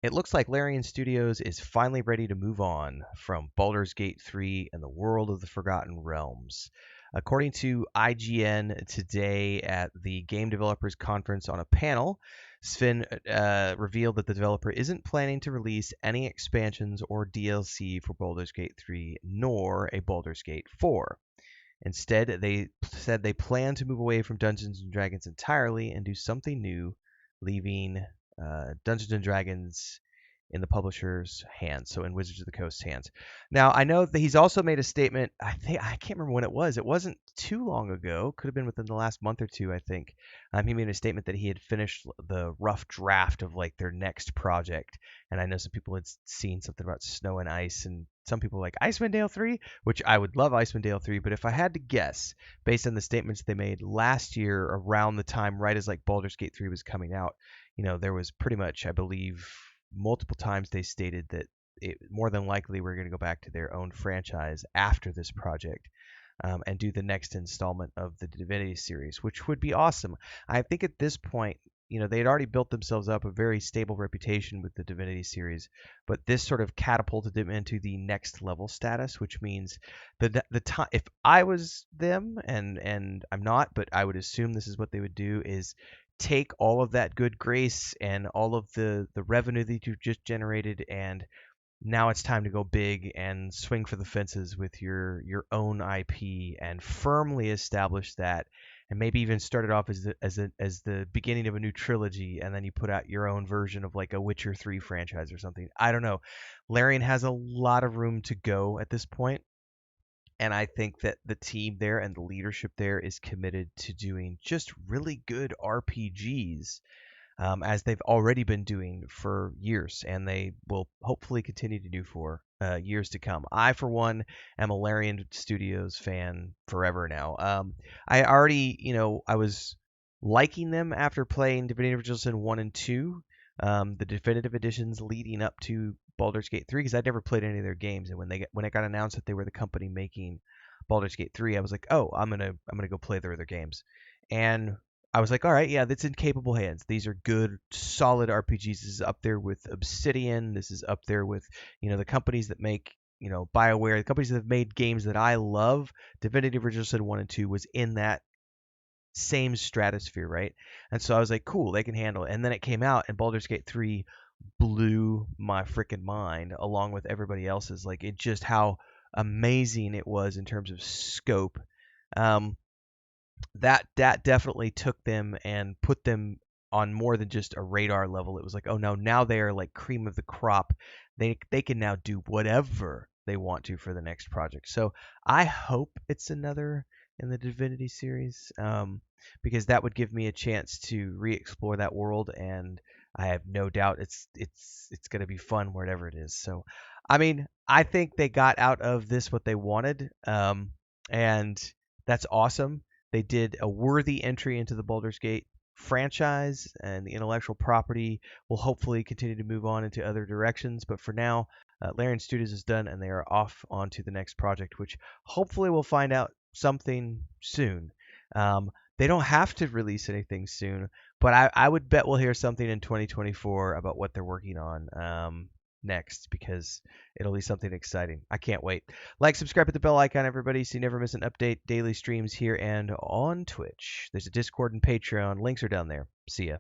It looks like Larian Studios is finally ready to move on from Baldur's Gate 3 and the World of the Forgotten Realms. According to IGN today at the Game Developers Conference on a panel, Sven revealed that the developer isn't planning to release any expansions or DLC for Baldur's Gate 3 nor a Baldur's Gate 4. Instead, they said they plan to move away from Dungeons and Dragons entirely and do something new, leaving Dungeons and Dragons in the publisher's hands, so in Wizards of the Coast's hands. Now, I know that he's also made a statement. I can't remember when it was. It wasn't too long ago. Could have been within the last month or two, I think. He made a statement that he had finished the rough draft of like their next project, and I know some people had seen something about Snow and Ice, and some people like Icewind Dale 3, which I would love Icewind Dale 3, but if I had to guess, based on the statements they made last year around the time right as like Baldur's Gate 3 was coming out, there was pretty much, I believe, multiple times they stated that more than likely we're going to go back to their own franchise after this project, and do the next installment of the Divinity series, which would be awesome. I think at this point, they had already built themselves up a very stable reputation with the Divinity series, but this sort of catapulted them into the next level status, which means the time, if I was them, and I'm not, but I would assume this is what they would do, is take all of that good grace and all of the revenue that you've just generated, and now it's time to go big and swing for the fences with your own IP and firmly establish that, and maybe even start it off as the beginning of a new trilogy, and then you put out your own version of like a Witcher 3 franchise or something. I don't know. Larian has a lot of room to go at this point, and I think that the team there and the leadership there is committed to doing just really good RPGs, as they've already been doing for years, and they will hopefully continue to do for years to come. I, for one, am a Larian Studios fan forever now. I already, I was liking them after playing Divinity Original Sin 1 and 2, the definitive editions leading up to Baldur's Gate 3, because I'd never played any of their games, and when it got announced that they were the company making Baldur's Gate 3, I was like, oh, I'm gonna go play their other games, and I was like, all right, yeah, that's in capable hands. These are good, solid RPGs. This is up there with Obsidian. This is up there with, the companies that make, BioWare, the companies that have made games that I love. Divinity Original Sin 1 and 2 was in that same stratosphere, right? And so I was like, cool, they can handle it. And then it came out, and Baldur's Gate 3 blew my freaking mind, along with everybody else's. Like, it just how amazing it was in terms of scope. Um, that definitely took them and put them on more than just a radar level. It was like, oh no, now they are like cream of the crop. They can now do whatever they want to for the next project. So I hope it's another in the Divinity series, because that would give me a chance to re-explore that world, and I have no doubt it's going to be fun wherever it is. So, I mean, I think they got out of this what they wanted, and that's awesome. They did a worthy entry into the Baldur's Gate franchise, and the intellectual property will hopefully continue to move on into other directions. But for now, Larian Studios is done, and they are off onto the next project, which hopefully we'll find out something soon. They don't have to release anything soon, but I would bet we'll hear something in 2024 about what they're working on next, because it'll be something exciting. I can't wait. Like, subscribe, hit the bell icon, everybody, so you never miss an update. Daily streams here and on Twitch. There's a Discord and Patreon. Links are down there. See ya.